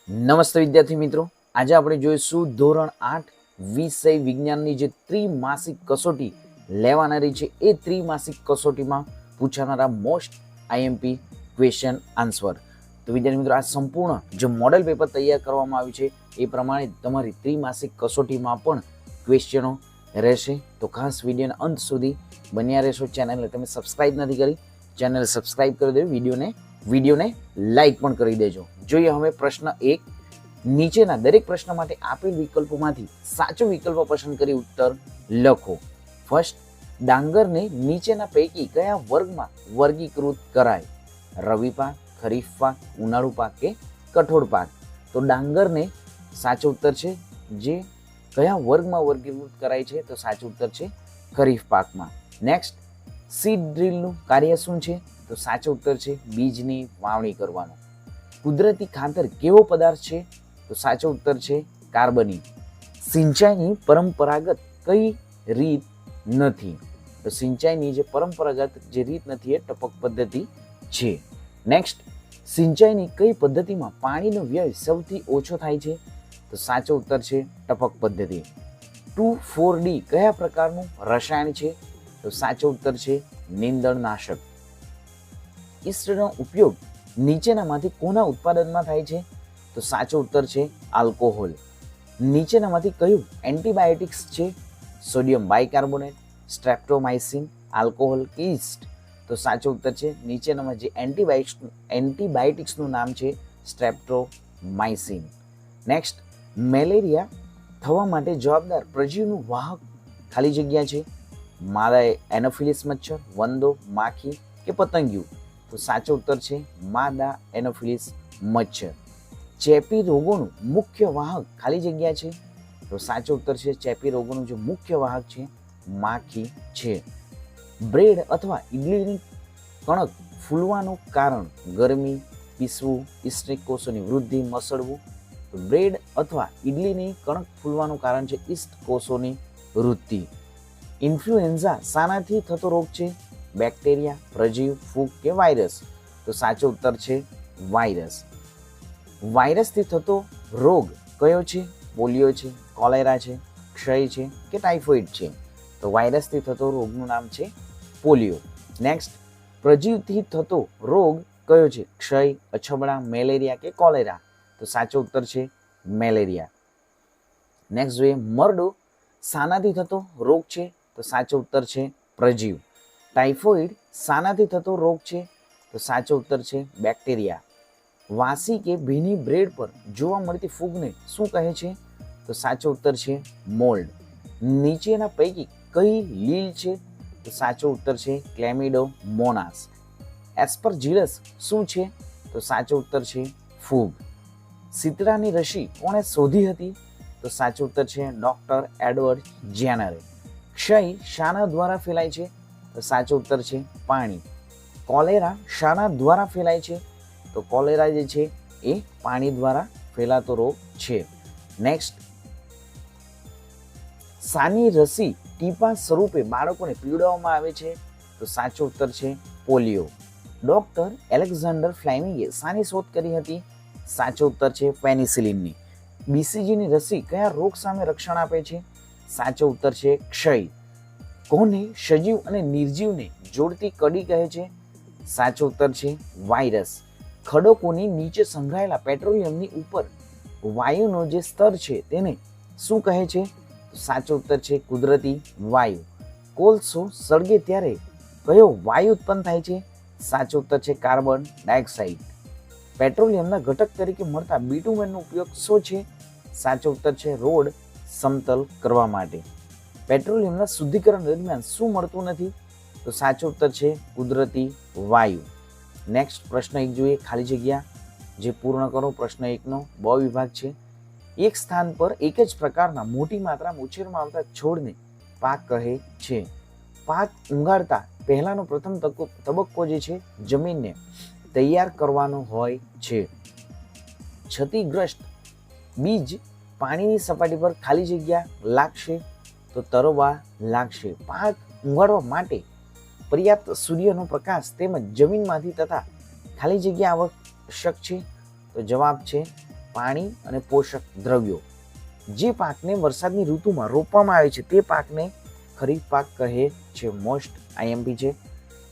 નમસ્તે વિદ્યાર્થી મિત્રો, આજે આપણે જોઈશું ધોરણ 8 વિષય વિજ્ઞાનની જે ત્રિમાસિક કસોટી લેવાનારી છે એ ત્રિમાસિક કસોટીમાં પૂછાનારા મોસ્ટ આઈએમપી ક્વેશ્ચન આન્સર. તો વિદ્યાર્થી મિત્રો, આ સંપૂર્ણ જે મોડેલ પેપર તૈયાર કરવામાં આવ્યું છે એ પ્રમાણે તમારી ત્રિમાસિક કસોટીમાં પણ ક્વેશ્ચનો રહેશે. તો ખાસ વિડીયોના અંત સુધી બન્યા રહેશો. ચેનલને તમે સબસ્ક્રાઇબ નથી કરી, ચેનલ સબસ્ક્રાઇબ કરી દેજો, વિડીયોને લાઈક પણ કરી દેજો. જોઈએ હવે પ્રશ્ન 1. નીચેના દરેક પ્રશ્ન માટે આપેલ વિકલ્પોમાંથી સાચો વિકલ્પ પસંદ કરી ઉત્તર લખો. ફર્સ્ટ, ડાંગરને નીચેના પૈકી કયા વર્ગમાં વર્ગીકૃત કરાય? રવિ પાક, ખરીફ પાક, ઉનાળુ પાક કે કઠોળ પાક? તો ડાંગરને સાચો ઉત્તર છે જે કયા વર્ગમાં વર્ગીકૃત કરાય છે? તો સાચો ઉત્તર છે ખરીફ પાકમાં. નેક્સ્ટ, સીડ ડ્રીલનું કાર્ય શું છે? તો સાચો ઉત્તર છે બીજની વાવણી કરવાનો. કુદરતી ખાતર કેવો પદાર્થ છે? તો સાચો ઉત્તર છે કાર્બનિક. સિંચાઈની પરંપરાગત કઈ રીત નથી? તો સિંચાઈની જે પરંપરાગત જે રીત નથી એ ટપક પદ્ધતિ છે. નેક્સ્ટ, સિંચાઈની કઈ પદ્ધતિમાં પાણીનો વ્યય સૌથી ઓછો થાય છે? તો સાચો ઉત્તર છે ટપક પદ્ધતિ. 2,4-D કયા પ્રકારનું રસાયણ છે? તો સાચો ઉત્તર છે નીંદણનાશક. ઈસ્ટનો ઉપયોગ નીચેનામાંથી કોના ઉત્પાદનમાં થાય છે? તો સાચો ઉત્તર છે આલ્કોહોલ. નીચેનામાંથી કયું એન્ટીબાયોટિક્સ છે? સોડિયમ બાયકાર્બોનેટ, સ્ટ્રેપ્ટોમાઇસિન, આલ્કોહોલ કે ઈસ્ટ? તો સાચો ઉત્તર છે નીચેનામાં જે એન્ટીબાયોટિક્સનું નામ છે સ્ટ્રેપ્ટોમાઇસિન. નેક્સ્ટ, મેલેરિયા થવા માટે જવાબદાર પ્રજીવનું વાહક ખાલી જગ્યા છે? માદા એનોફિલિસ મચ્છર, વંદો, માખી કે પતંગિયું? તો સાચો ઉત્તર છે માદા એનોફિલિસ મચ્છર. ચેપી રોગોનું મુખ્ય વાહક ખાલી જગ્યા છે? તો સાચો ઉત્તર છે ચેપી રોગોનું જે મુખ્ય વાહક છે માખી છે. બ્રેડ અથવા ઇડલીની કણક ફૂલવાનું કારણ? ગરમી, પીસવું, ઈસ્ટિક કોષોની વૃદ્ધિ, મસળવું? તો બ્રેડ અથવા ઇડલીની કણક ફૂલવાનું કારણ છે ઈસ્ટ કોષોની વૃદ્ધિ. ઇન્ફ્લુએન્ઝા શાનાથી થતો રોગ છે? બેક્ટેરિયા, પ્રજીવ, ફૂગ કે વાયરસ? તો સાચો ઉત્તર છે વાયરસ. વાયરસથી થતો રોગ કયો છે? પોલિયો છે, કોલેરા છે, ક્ષય છે કે ટાઇફોઇડ છે? તો વાયરસથી થતો રોગનું નામ છે પોલિયો. નેક્સ્ટ, પ્રજીવથી થતો રોગ કયો છે? ક્ષય, અછબડા, મેલેરિયા કે કોલેરા? તો સાચો ઉત્તર છે મેલેરિયા. નેક્સ્ટ જોઈએ, મરડો શાનાથી થતો રોગ છે? તો સાચો ઉત્તર છે પ્રજીવ. ટાઇફોઇડ શાનાથી થતો રોગ છે? તો સાચો ઉત્તર છે બેક્ટેરિયા. વાસી કે ભીની બ્રેડ પર જોવા મળતી ફૂગને શું કહે છે? તો સાચો ઉત્તર છે મોલ્ડ. નીચેના પૈકી કઈ લીલ છે? તો સાચો ઉત્તર છે ક્લેમિડોમોનાસ. એસ્પરજીલસ શું છે? તો સાચો ઉત્તર છે ફૂગ. શીતળાની રસી કોણે શોધી હતી? તો સાચો ઉત્તર છે ડોક્ટર એડવર્ડ જેનરે. ક્ષય શાના દ્વારા ફેલાય છે? તો સાચો ઉત્તર છે પાણી. કોલેરા શાના દ્વારા ફેલાય છે? તો કોલેરા જે છે એ પાણી દ્વારા ફેલાતો રોગ છે. નેક્સ્ટ, શાની રસી ટીપા સ્વરૂપે બાળકોને પીવડાવવામાં આવે છે? તો સાચો ઉત્તર છે પોલિયો. ડોક્ટર એલેક્ઝાન્ડર ફ્લેમિંગે શાની શોધ કરી હતી? સાચો ઉત્તર છે પેનિસિલિનની. બીસીજીની રસી કયા રોગ સામે રક્ષણ આપે છે? સાચો ઉત્તર છે ક્ષય. કોને સજીવ અને નિર્જીવને જોડતી કડી કહે છે? સાચો ઉત્તર છે વાયરસ. ખડકોની નીચે સંગ્રહાયેલા પેટ્રોલિયમની ઉપર વાયુનો જે સ્તર છે તેને શું કહે છે? સાચો ઉત્તર છે કુદરતી વાયુ. કોલસો સળગે ત્યારે કયો વાયુ ઉત્પન્ન થાય છે? સાચો ઉત્તર છે કાર્બન ડાયોક્સાઇડ. પેટ્રોલિયમના ઘટક તરીકે મળતા બીટુમેનનો ઉપયોગ શું છે? સાચો ઉત્તર છે રોડ સમતલ કરવા માટે. પેટ્રોલિયમના શુદ્ધિકરણ દરમિયાન શું મળતું નથી? તો સાચો ઉત્તર છે કુદરતી વાયુ. નેક્સ્ટ, પ્રશ્ન 1 જોઈએ, ખાલી જગ્યા જે પૂર્ણ કરો. પ્રશ્ન 1નો બ વિભાગ છે. એક સ્થાન પર એક જ પ્રકારના મોટી માત્રામાં ઉછેરમાં આવતા છોડને પાક કહે છે. પાક ઉગાડતા પહેલાનો પ્રથમ તબક્કો જે છે જમીનને તૈયાર કરવાનો હોય છે. ક્ષતિગ્રસ્ત બીજ પાણીની સપાટી પર ખાલી જગ્યા લાગશે? તો તરવા લાગશે. પાક ઉગાડવા માટે પર્યાપ્ત સૂર્યનો પ્રકાશ તેમજ જમીનમાંથી તથા ખાલી જગ્યા આવશ્યક છે? તો જવાબ છે પાણી અને પોષક દ્રવ્યો. જે પાકને વરસાદની ઋતુમાં રોપવામાં આવે છે તે પાકને ખરીફ પાક કહે છે. મોસ્ટ આઈએમપી છે.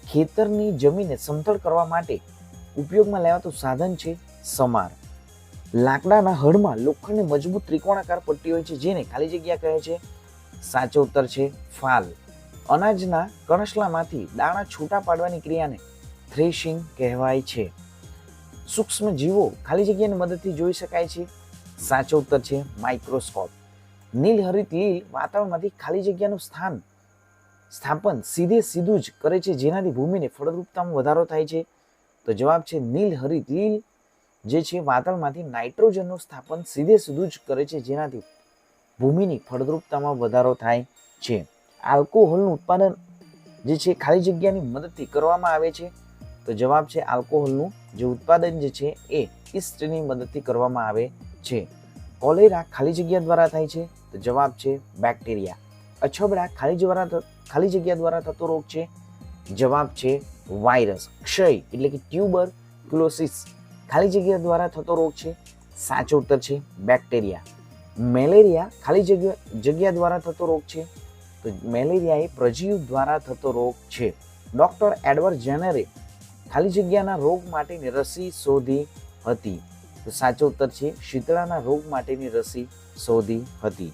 ખેતરની જમીનને સમતળ કરવા માટે ઉપયોગમાં લેવાતું સાધન છે સમાર. લાકડાના હળમાં લોખંડની મજબૂત ત્રિકોણાકાર પટ્ટી હોય છે જેને ખાલી જગ્યા કહે છે. સાચો ઉત્તર છે ફાલ. અનાજના કણસલામાંથી દાણા છૂટા પાડવાની ક્રિયાને થ્રેશિંગ કહેવાય છે. સૂક્ષ્મ જીવો ખાલી જગ્યાની મદદથી જોઈ શકાય છે. સાચો ઉત્તર છે માઇક્રોસ્કોપ. નીલહરિત લીલ વાતાવરણમાંથી ખાલી જગ્યાનું સ્થાપન સીધું જ કરે છે જેનાથી ભૂમિની ફળદ્રુપતામાં વધારો થાય છે. તો જવાબ છે નીલહરિત લીલ જે છે વાતાવરણમાંથી નાઇટ્રોજનનું સ્થાપન સીધું જ કરે છે જેનાથી ભૂમિની ફળદ્રુપતામાં વધારો થાય છે. આલ્કોહોલનું ઉત્પાદન જે છે ખાલી જગ્યાની મદદથી કરવામાં આવે છે. તો જવાબ છે આલ્કોહોલનું જે ઉત્પાદન જે છે એ ઈસ્ટની મદદથી કરવામાં આવે છે. કોલેરા ખાલી જગ્યા દ્વારા થાય છે. તો જવાબ છે બેક્ટેરિયા. અછબડા ખાલી જગ્યા દ્વારા થતો રોગ છે. જવાબ છે વાયરસ. ક્ષય એટલે કે ટ્યુબરક્યુલોસિસ ખાલી જગ્યા દ્વારા થતો રોગ છે. સાચો ઉત્તર છે બેક્ટેરિયા. મેલેરિયા ખાલી જગ્યા દ્વારા થતો રોગ છે. તો મેલેરિયા એ પ્રજીવ દ્વારા થતો રોગ છે. ડોક્ટર એડવર્ડ જેનરે ખાલી જગ્યાના રોગ માટેની રસી શોધી હતી. તો સાચો ઉત્તર છે શીતળાના રોગ માટેની રસી શોધી હતી.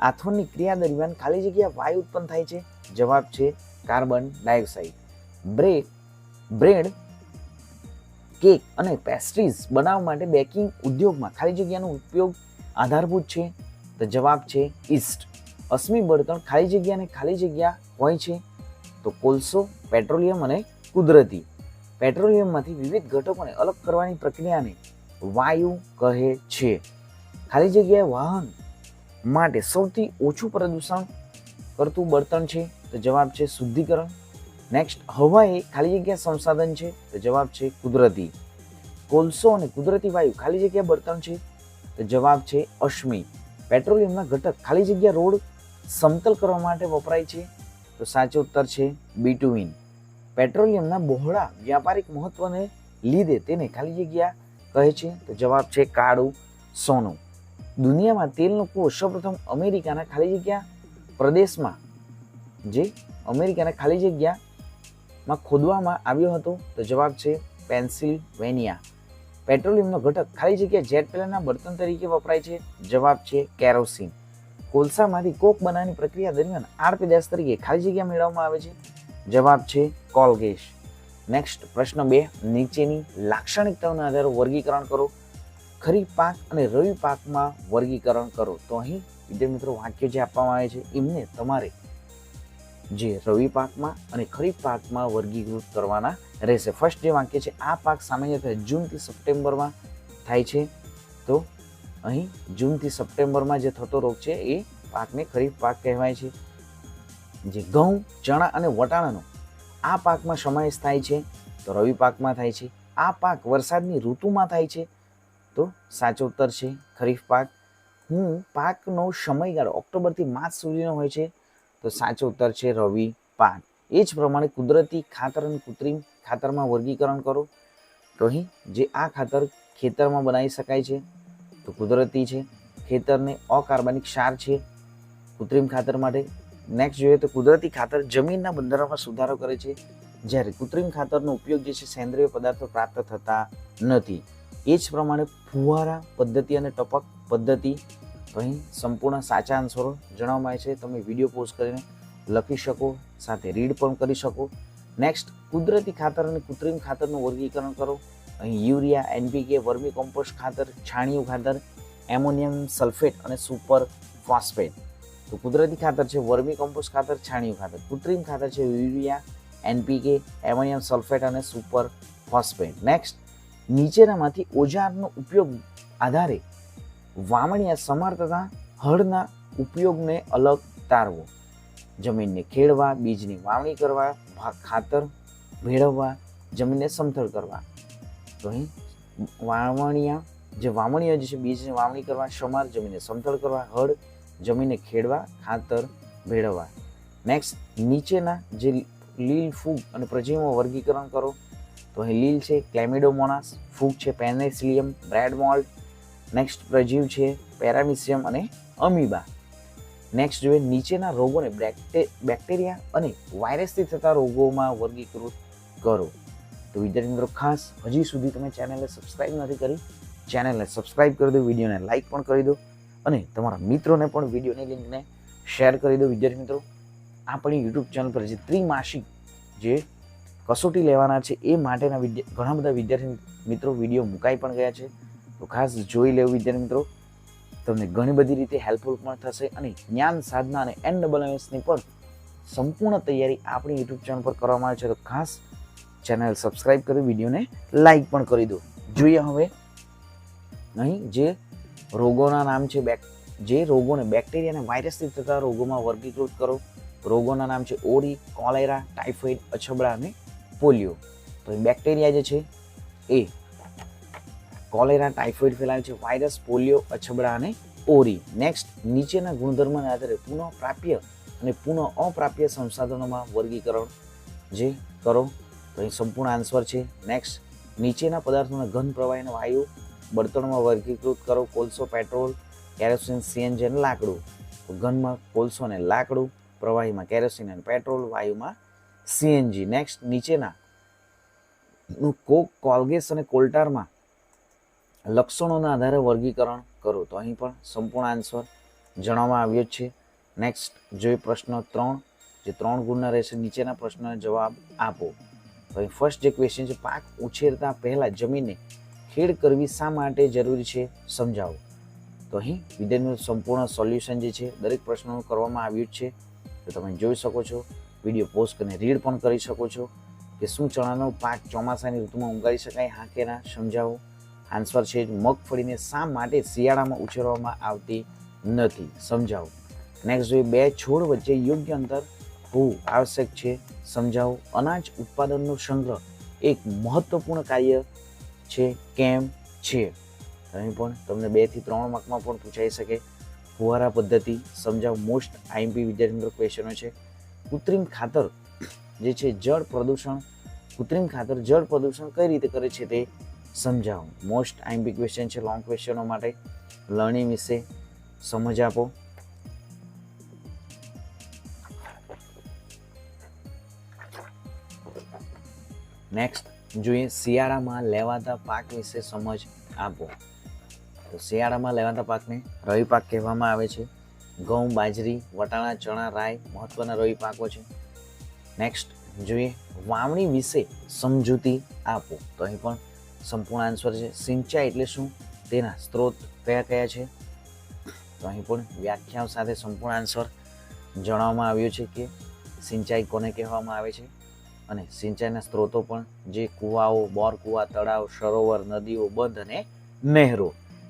આથોનની ક્રિયા દરમિયાન ખાલી જગ્યા વાયુ ઉત્પન્ન થાય છે. જવાબ છે કાર્બન ડાયોક્સાઇડ. બ્રેડ, કેક અને પેસ્ટ્રીઝ બનાવવા માટે બેકિંગ ઉદ્યોગમાં ખાલી જગ્યાનો ઉપયોગ આધારભૂત છે. તો જવાબ છે ઈસ્ટ. અશ્મિ બળતણ ખાલી જગ્યા હોય છે. તો કોલસો, પેટ્રોલિયમ અને કુદરતી. પેટ્રોલિયમમાંથી વિવિધ ઘટકોને અલગ કરવાની પ્રક્રિયાને વાયુ કહે છે. ખાલી જગ્યાએ વાહન માટે સૌથી ઓછું પ્રદૂષણ કરતું બળતણ છે. તો જવાબ છે શુદ્ધિકરણ. નેક્સ્ટ, હવા એ ખાલી જગ્યા સંસાધન છે. તો જવાબ છે કુદરતી. કોલસો અને કુદરતી વાયુ ખાલી જગ્યા બળતણ છે. તો જવાબ છે અશ્મિ. પેટ્રોલિયમના ઘટક ખાલી જગ્યા રોડ સમતલ કરવા માટે વપરાય છે. તો સાચો ઉત્તર છે બિટુમિન. પેટ્રોલિયમના બહોળા વ્યાપારિક મહત્વને લીધે તેને ખાલી જગ્યા કહે છે. તો જવાબ છે કાળું સોનું. દુનિયામાં તેલનો કૂવો સૌપ્રથમ અમેરિકાના ખાલી જગ્યા પ્રદેશમાં ખાલી જગ્યામાં ખોદવામાં આવ્યો હતો. તો જવાબ છે પેન્સિલ્વેનિયા. પેટ્રોલિયમનો ઘટક ખાલી જગ્યા જેટ પ્લેનના બળતણ તરીકે વપરાય છે. જવાબ છે કેરોસીન. કોલસામાંથી કોક બનાવવાની પ્રક્રિયા દરમિયાન આડ પેદાશ તરીકે ખાલી જગ્યા મેળવવામાં આવે છે. જવાબ છે કોલગેસ. નેક્સ્ટ પ્રશ્ન 2, નીચેની લાક્ષણિકતાઓના આધારે વર્ગીકરણ કરો. ખરીફ પાક અને રવિ પાકમાં વર્ગીકરણ કરો. તો અહીં વિદ્યાર્થી મિત્રો વાક્યો જે આપવામાં આવે છે એમને તમારે જે રવિ પાકમાં અને ખરીફ પાકમાં વર્ગીકૃત કરવાના રહેશે. ફર્સ્ટ જે વાક્ય છે, આ પાક સામાન્યતઃ જૂનથી સપ્ટેમ્બરમાં થાય છે. તો અહીં જૂનથી સપ્ટેમ્બરમાં જે થતો રોગ છે એ પાકને ખરીફ પાક કહેવાય છે. જે ઘઉં, ચણા અને વટાણાનો આ પાકમાં સમાવેશ થાય છે. તો રવિ પાકમાં થાય છે. આ પાક વરસાદની ઋતુમાં થાય છે. તો સાચો ઉત્તર છે ખરીફ પાક. પાકનો સમયગાળો ઓક્ટોબરથી માર્ચ સુધીનો હોય છે. તો સાચો ઉત્તર છે રવિ પાક. એ જ પ્રમાણે કુદરતી ખાતર અને કૃત્રિમ ખાતરમાં વર્ગીકરણ કરો. તો અહીં જે આ ખાતર ખેતરમાં બનાવી શકાય છે તો કુદરતી છે. ખેતરને અકાર્બનિક ક્ષાર છે કૃત્રિમ ખાતર માટે. નેક્સ્ટ જોઈએ તો કુદરતી ખાતર જમીનના બંધારણમાં સુધારો કરે છે, જ્યારે કૃત્રિમ ખાતરનો ઉપયોગ જે છે સેન્દ્રિય પદાર્થો પ્રાપ્ત થતા નથી. એ જ પ્રમાણે ફુવારા પદ્ધતિ અને ટપક પદ્ધતિ. તો અહીં સંપૂર્ણ સાચા આન્સરો જણાવવામાં આવે છે. તમે વિડીયો પોઝ કરીને લખી શકો, સાથે રીડ પણ કરી શકો. નેક્સ્ટ, કુદરતી ખાતર અને કૃત્રિમ ખાતરનું વર્ગીકરણ કરો. અહીં યુરિયા, એનપીકે, વર્મી કોમ્પોસ્ટ ખાતર, છાણિયું ખાતર, એમોનિયમ સલ્ફેટ અને સુપર ફોસ્ફેટ. તો કુદરતી ખાતર છે વર્મી કોમ્પોસ્ટ ખાતર, છાણિયું ખાતર. કૃત્રિમ ખાતર છે યુરિયા, એનપીકે, એમોનિયમ સલ્ફેટ અને સુપર ફોસ્ફેટ. નેક્સ્ટ, નીચેનામાંથી ઓજારનો ઉપયોગ આધારે વાવણીયા સમાર તથા હળના ઉપયોગને અલગ તારવો. જમીનને ખેડવા, બીજની વાવણી કરવા, ખાતર ભેળવવા, જમીનને સમથળ કરવા. તો અહીં વાવણીયા જે છે બીજની વાવણી કરવા, સમાર જમીનને સમથળ કરવા, હળ જમીનને ખેડવા, ખાતર ભેળવવા. નેક્સ્ટ, નીચેના જે લીલ, ફૂગ અને પ્રજીવોમાં વર્ગીકરણ કરો. તો અહીં લીલ છે ક્લેમિડોમોનાસ, ફૂગ છે પેનિસિલિયમ બ્રેડ મોલ્ડ. નેક્સ્ટ પ્રજીવ છે, પેરામિસિયમ અને અમીબા. નેક્સ્ટ જોઈએ નીચેના રોગોને બેક્ટેરિયા અને વાયરસથી થતા રોગોમાં વર્ગીકૃત કરો. તો વિદ્યાર્થી મિત્રો ખાસ હજી સુધી તમે ચેનલને સબસ્ક્રાઇબ નથી કરી, ચેનલને સબસ્ક્રાઇબ કરી દો, વિડીયોને લાઇક પણ કરી દો અને તમારા મિત્રોને પણ વિડીયોની લિંકને શેર કરી દો. વિદ્યાર્થી મિત્રો આપણી યુટ્યુબ ચેનલ પર જે ત્રિમાસિક જે કસોટી લેવાના છે એ માટેના ઘણા બધા વિદ્યાર્થી મિત્રો વિડીયો મુકાઈ પણ ગયા છે. તો ખાસ જોઈ લેવું વિદ્યાર્થી મિત્રો, તમને ઘણી બધી રીતે હેલ્પફુલ પણ થશે અને જ્ઞાન સાધના અને NSSની પણ સંપૂર્ણ તૈયારી આપણી યુટ્યુબ ચેનલ પર કરવામાં આવે છે. તો ખાસ ચેનલ સબસ્ક્રાઇબ કરી, વિડીયોને લાઇક પણ કરી દો. જોઈએ હવે અહીં જે રોગોના નામ છે, જે રોગોને બેક્ટેરિયા અને વાયરસથી થતા રોગોમાં વર્ગીકૃત કરો. રોગોના નામ છે ઓરી, કોલેરા, ટાઇફોઇડ, અછબડા અને પોલિયો. તો બેક્ટેરિયા જે છે એ કોલેરા, ટાઇફોઇડ ફેલાવે છે, વાયરસ, પોલિયો, અછબડા અને ઓરી. નેક્સ્ટ નીચેના ગુણધર્મોને આધારે પુનઃ પ્રાપ્ય અને પુનઃ અપ્રાપ્ય સંસાધનોમાં વર્ગીકરણ જે કરો. તો અહીં સંપૂર્ણ આન્સર છે. નેક્સ્ટ નીચેના પદાર્થોના ઘન પ્રવાહી અને વાયુ બળતણમાં વર્ગીકૃત કરો. કોલસો, પેટ્રોલ, કેરોસીન, સીએનજી અને લાકડું. તો ઘનમાં કોલસો અને લાકડું, પ્રવાહીમાં કેરોસીન અને પેટ્રોલ, વાયુમાં સીએનજી. નેક્સ્ટ નીચેના કોક, કોલગેસ અને કોલ્ટારમાં લક્ષણોના આધારે વર્ગીકરણ કરો. તો અહીં પણ સંપૂર્ણ આન્સર જણાવવામાં આવ્યો છે. નેક્સ્ટ જોઈએ પ્રશ્ન 3, જે 3 ગુણના રહેશે. નીચેના પ્રશ્નનો જવાબ આપો. તો અહીં ફર્સ્ટ જે ક્વેશ્ચન છે, પાક ઉછેરતા પહેલા જમીનને ખેડ કરવી શા માટે જરૂરી છે સમજાવો. તો અહીં વિદ્યાર્થીનું સંપૂર્ણ સોલ્યુશન જે છે દરેક પ્રશ્નોનું કરવામાં આવ્યું છે. તો તમે જોઈ શકો છો, વિડીયો પોઝ કરીને રીડ પણ કરી શકો છો કે શું ચણાનો પાક ચોમાસાની ઋતુમાં ઉગાડી શકાય, હા કે ના સમજાવો. આન્સર છે મગફળીને શા માટે શિયાળામાં ઉછેરવામાં આવતી નથી સમજાવો. નેક્સ્ટ જોઈએ બે છોડ વચ્ચે યોગ્ય અંતર હોવું આવશ્યક છે સમજાવો. અનાજ ઉત્પાદનનો સંગ્રહ એક મહત્વપૂર્ણ કાર્ય છે કેમ છે. અહીં પણ તમને 2 થી 3 માર્કમાં પણ પૂછાઈ શકે. ફુવારા પદ્ધતિ સમજાવો. મોસ્ટ આઈએમપી વિદ્યાર્થી મિત્રો ક્વેશ્ચનો છે. કૃત્રિમ ખાતર જે છે જળ પ્રદૂષણ, કૃત્રિમ ખાતર જળ પ્રદૂષણ કઈ રીતે કરે છે તે સમજાવો. મોસ્ટ આઈએમપી ક્વેશ્ચન છે. લોંગ ક્વેશ્ચનો માટે લર્નિંગ વિશે સમજ આપો. નેક્સ્ટ જોઈએ શિયાળામાં લેવાતા પાક વિશે સમજ આપો. તો શિયાળામાં લેવાતા પાકને રવિ પાક કહેવામાં આવે છે. ઘઉં, બાજરી, વટાણા, ચણા, રાઈ મહત્વના રવિ પાકો છે. નેક્સ્ટ જોઈએ વાવણી વિશે સમજૂતી આપો. તો અહીં પણ સંપૂર્ણ આન્સર છે. સિંચાઈ એટલે શું, તેના સ્ત્રોત કયા કયા છે. તો અહીં પણ વ્યાખ્યાઓ સાથે સંપૂર્ણ આન્સર જણાવવામાં આવ્યો છે કે સિંચાઈ કોને કહેવામાં આવે છે અને સિંચાઈના સ્ત્રોતો પણ જે કુવાઓ, બોર કુવા, તળાવ, સરોવર, નદીઓ, બંધ અને નહેરો.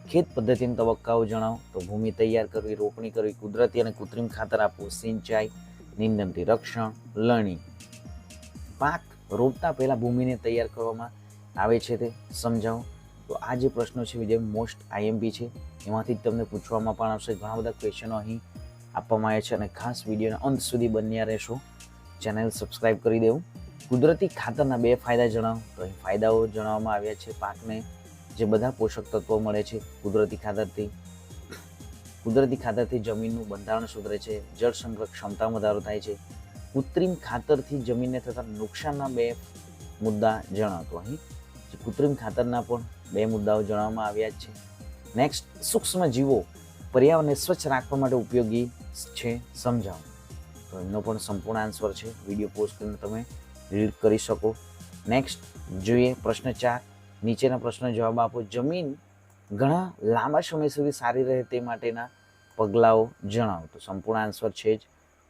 ખેત પદ્ધતિના તબક્કાઓ જણાવો. તો ભૂમિ તૈયાર કરવી, રોપણી કરવી, કુદરતી અને કૃત્રિમ ખાતર આપવું, સિંચાઈ, નિંદણથી રક્ષણ, લણણી. પાક રોપતા પહેલા ભૂમિને તૈયાર કરવામાં આવે છે તે સમજાવો. તો આ જે પ્રશ્નો છે વિદ્યાર્થી મોસ્ટ આઈએમપી છે, એમાંથી જ તમને પૂછવામાં પણ આવશે. ઘણા બધા ક્વેશ્ચનો અહીં આપવામાં આવ્યા છે અને ખાસ વિડીયોના અંત સુધી બન્યા રહેશો. ચેનલ સબસ્ક્રાઇબ કરી દેવું. કુદરતી ખાતરના 2 ફાયદા જણાવો. તો અહીં ફાયદાઓ જણાવવામાં આવ્યા છે. પાકને જે બધા પોષક તત્વો મળે છે કુદરતી ખાતરથી જમીનનું બંધારણ સુધરે છે, જળ સંગ્રહ ક્ષમતામાં વધારો થાય છે. કૃત્રિમ ખાતરથી જમીનને થતા નુકસાનના 2 મુદ્દા જણાવો. તો અહીં કૃત્રિમ ખાતરના પણ 2 મુદ્દાઓ જણાવવામાં આવ્યા છે. નેક્સ્ટ સૂક્ષ્મ જીવો પર્યાવરણને સ્વચ્છ રાખવા માટે ઉપયોગી છે સમજાવો. તો એમનો પણ સંપૂર્ણ આન્સર છે. વિડીયો પોઝ કરીને તમે રીડ કરી શકો. નેક્સ્ટ જોઈએ પ્રશ્ન 4, નીચેના પ્રશ્નનો જવાબ આપો. જમીન ઘણા લાંબા સમય સુધી સારી રહે તે માટેના પગલાઓ જણાવો. તો સંપૂર્ણ આન્સર છે જ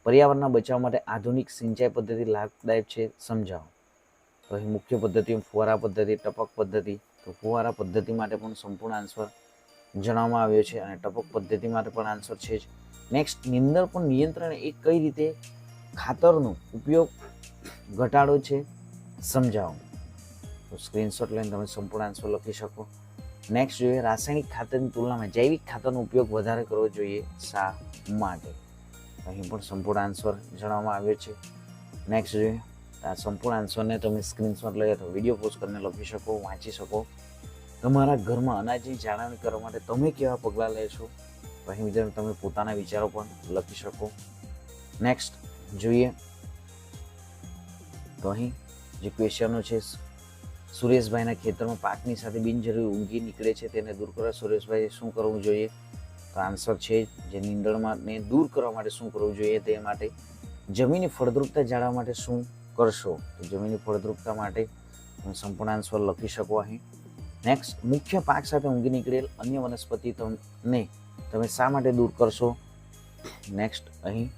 પર્યાવરણના બચાવ માટે આધુનિક સિંચાઈ પદ્ધતિ લાભદાયક છે સમજાવો. તો અહીં મુખ્ય પદ્ધતિઓ ફુવારા પદ્ધતિ, ટપક પદ્ધતિ. તો ફુવારા પદ્ધતિ માટે પણ સંપૂર્ણ આન્સર જણાવવામાં આવ્યો છે અને ટપક પદ્ધતિ માટે પણ આન્સર છે જ. નેક્સ્ટ નિંદણ પણ નિયંત્રણ એ કઈ રીતે ખાતરનો ઉપયોગ ઘટાડો છે સમજાવો. તો સ્ક્રીનશોટ લઈને તમે સંપૂર્ણ આન્સર લખી શકો. નેક્સ્ટ જોઈએ રાસાયણિક ખાતરની તુલનામાં જૈવિક ખાતરનો ઉપયોગ વધારે કરવો જોઈએ શા માટે. અહીં પણ સંપૂર્ણ આન્સર જણાવવામાં આવ્યો છે. નેક્સ્ટ જોઈએ આ સંપૂર્ણ આન્સરને તમે સ્ક્રીનશોટ લઈ અથવા વિડીયો પોઝ કરીને લખી શકો, વાંચી શકો. તો તમારા ઘરમાં અનાજની જાળવણી કરવા માટે તમે કેવા પગલાં લેશો? તો અહીં મિત્રો તમે પોતાના વિચારો પણ લખી શકો. નેક્સ્ટ જોઈએ તો અહીં જે ક્વેશ્ચનો છે, સુરેશભાઈના ખેતરમાં પાકની સાથે બિનજરૂરી ઊંઘી નીકળે છે, તેને દૂર કરવા સુરેશભાઈ શું કરવું જોઈએ? તો આન્સર છે જે નીંદણને દૂર કરવા માટે શું કરવું જોઈએ તે માટે જમીનની ફળદ્રુપતા જાળવવા માટે શું કરશો? તો જમીનની ફળદ્રુપતા માટે તમે સંપૂર્ણ આન્સર લખી શકો અહીં. નેક્સ્ટ, મુખ્ય પાક સાથે ઊંઘી નીકળેલ અન્ય વનસ્પતિ તમને તમે શા માટે દૂર કરશો? નેક્સ્ટ, અહીં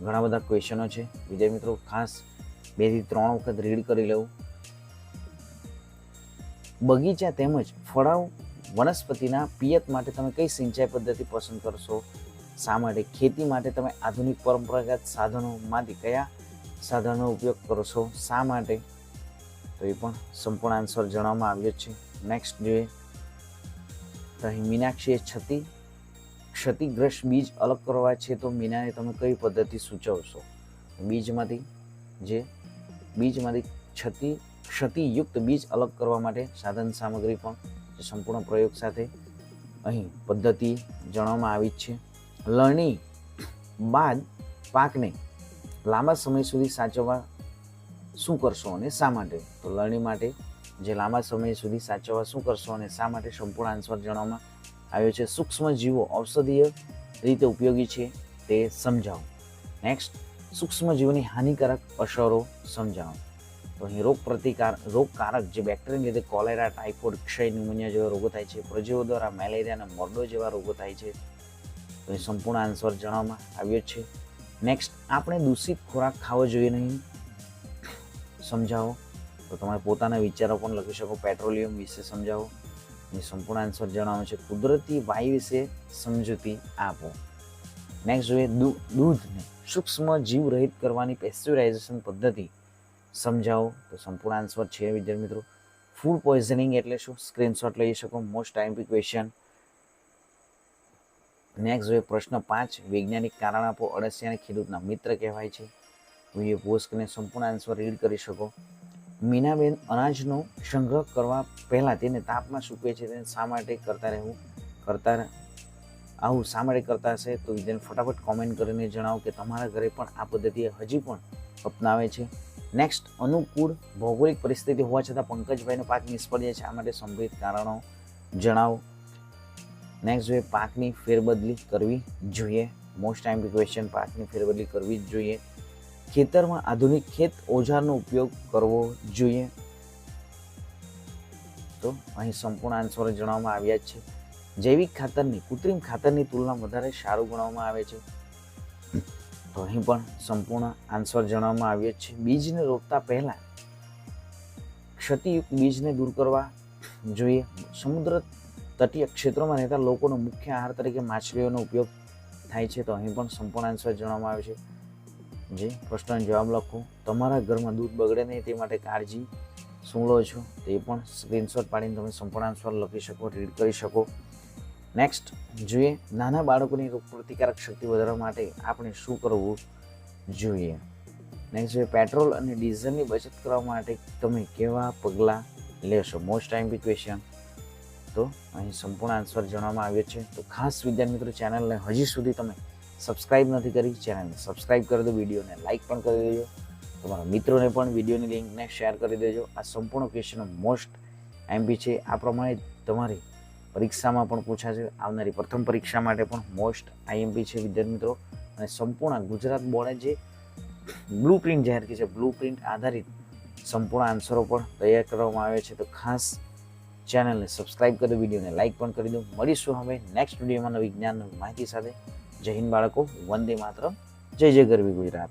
ઘણા બધા ક્વેશ્ચનો છે. વિદ્યાર્થી મિત્રો ખાસ 2 થી 3 વખત રીડ કરી લેવું. બગીચા તેમજ ફળાઉ વનસ્પતિના પિયત માટે તમે કઈ સિંચાઈ પદ્ધતિ પસંદ કરશો? શા માટે? ખેતી માટે તમે આધુનિક પરંપરાગત સાધનોમાંથી કયા સાધનનો ઉપયોગ કરશો? શા માટે? તો એ પણ સંપૂર્ણ આન્સર જણાવવામાં આવ્યો છે. નેક્સ્ટ જોઈએ તો અહીં મીનાક્ષીએ ક્ષતિગ્રસ્ત બીજ અલગ કરવા છે તો મીનાને તમે કઈ પદ્ધતિ સૂચવશો? બીજમાંથી ક્ષતિયુક્ત બીજ અલગ કરવા માટે સાધન સામગ્રી પણ સંપૂર્ણ પ્રયોગ સાથે અહીં પદ્ધતિ જણાવવામાં આવી છે. લણણી બાદ પાકને લાંબા સમય સુધી સાચવવા શું કરશો અને શા માટે? તો લણણી માટે જે લાંબા સમય સુધી સાચવવા શું કરશો અને શા માટે સંપૂર્ણ આન્સર જણાવવામાં આવ્યો છે. સૂક્ષ્મ જીવો ઔષધીય રીતે ઉપયોગી છે તે સમજાવો. નેક્સ્ટ, સૂક્ષ્મ જીવોની હાનિકારક અસરો સમજાવો. તો અહીં રોગકારક જે બેક્ટેરિયાને લીધે કોલેરા, ટાઇફોઇડ, ક્ષય, ન્યુમોનિયા જેવા રોગો થાય છે. પ્રજીવો દ્વારા મેલેરિયા અને મોરડો જેવા રોગો થાય છે. તો એ સંપૂર્ણ આન્સર જણાવવામાં આવ્યો છે. નેક્સ્ટ, આપણે દૂષિત ખોરાક ખાવો જોઈએ નહીં, સમજાવો. તો તમારે પોતાના વિચારો પણ લખી શકો. પેટ્રોલિયમ વિશે સમજાવો. એ સંપૂર્ણ આન્સર જણાવવાનો છે. કુદરતી વાયુ વિશે સમજૂતી આપો. નેક્સ્ટ જોઈએ દૂધને સૂક્ષ્મ જીવ રહિત કરવાની પેસ્ચ્યુરાઇઝેશન પદ્ધતિ સમજાવો. તો સંપૂર્ણ આન્સર છે વિદ્યાર્થી મિત્રો ફૂડ પોઈઝનિંગ એટલે શું? સ્ક્રીનશોટ લઈ શકો. Most IMP question. નેક્સ્ટ જોઈએ પ્રશ્ન 5, વૈજ્ઞાનિક કારણ આપો. અળસિયાને ખેડૂતના મિત્ર કહેવાય છે. વિડીયો પોઝ કરીને સંપૂર્ણ આન્સર રીડ કરી શકો. મીનાબેન અનાજનો સંગ્રહ કરવા પહેલાં તેને તાપમાં સૂકવે છે, તેને શા માટે આવું શા માટે કરતા હશે? તો વિદ્યાર્થી ફટાફટ કોમેન્ટ કરીને જણાવો કે તમારા ઘરે પણ આ પદ્ધતિ હજી પણ અપનાવે છે. નેક્સ્ટ, અનુકૂળ ભૌગોલિક પરિસ્થિતિ હોવા છતાં પંકજભાઈનો પાક નિષ્ફળ જાય છે, આ માટે સંભવિત કારણો જણાવો. નેક્સ્ટ જોઈએ પાકની ફેરબદલી કરવી જોઈએ. મોસ્ટ આઈએમપી ક્વેશ્ચન, પાકની ફેરબદલી કરવી જ જોઈએ. ખેતરમાં આધુનિક ખેત ઓજારનો ઉપયોગ કરવો જોઈએ. તો અહીં સંપૂર્ણ આન્સર જણાવવામાં આવ્યા છે. જૈવિક ખાતરની કૃત્રિમ ખાતરની તુલનામાં વધારે સારું ગણવામાં આવે છે. તો અહીં પણ સંપૂર્ણ આન્સર જણાવવામાં આવ્યો છે. બીજને રોપતા પહેલા ક્ષતિયુક્ત બીજને દૂર કરવા જોઈએ. સમુદ્ર તટીય ક્ષેત્રોમાં રહેતા લોકોનો મુખ્ય આહાર તરીકે માછલીઓનો ઉપયોગ થાય છે. તો અહીં પણ સંપૂર્ણ આન્સર જણાવવામાં આવે છે. જે પ્રશ્નનો જવાબ લખો. તમારા ઘરમાં દૂધ બગડે નહીં તે માટે કાળજી શું લો છો? તે પણ સ્ક્રીનશોટ પાડીને તમે સંપૂર્ણ આન્સર લખી શકો, રીડ કરી શકો. નેક્સ્ટ જોઈએ નાના બાળકોની રોગપ્રતિકારક શક્તિ વધારવા માટે આપણે શું કરવું જોઈએ? નેક્સ્ટ જોઈએ પેટ્રોલ અને ડીઝલની બચત કરવા માટે તમે કેવા પગલાં લેશો? Most IMP question. તો અહીં સંપૂર્ણ આન્સર જણાવવામાં આવ્યો છે. તો ખાસ વિદ્યાર્થી મિત્રો ચેનલને હજી સુધી તમે સબસ્ક્રાઇબ નથી કરી, ચેનલને સબસ્ક્રાઇબ કરી દો, વિડીયોને લાઇક પણ કરી દેજો, તમારા મિત્રોને પણ વિડીયોની લિંકને શેર કરી દેજો. આ સંપૂર્ણ ક્વેશ્ચન મોસ્ટ આઈએમપી છે. આ પ્રમાણે તમારી પરીક્ષામાં પણ પૂછાશે. આવનારી પ્રથમ પરીક્ષા માટે પણ મોસ્ટ આઈએમપી છે વિદ્યાર્થી મિત્રો. અને સંપૂર્ણ ગુજરાત બોર્ડે જે બ્લુ પ્રિન્ટ જાહેર કરી છે, બ્લુ પ્રિન્ટ આધારિત સંપૂર્ણ આન્સરો પણ તૈયાર કરવામાં આવે છે. તો ખાસ ચેનલને સબસ્ક્રાઇબ કરી દો, વિડીયોને લાઇક પણ કરી દો. મળીશું હવે નેક્સ્ટ વિડીયોમાં નવી જ્ઞાન માહિતી સાથે. જય હિન્દ બાળકો, વંદે માતરમ, જય જય ગરવી ગુજરાત.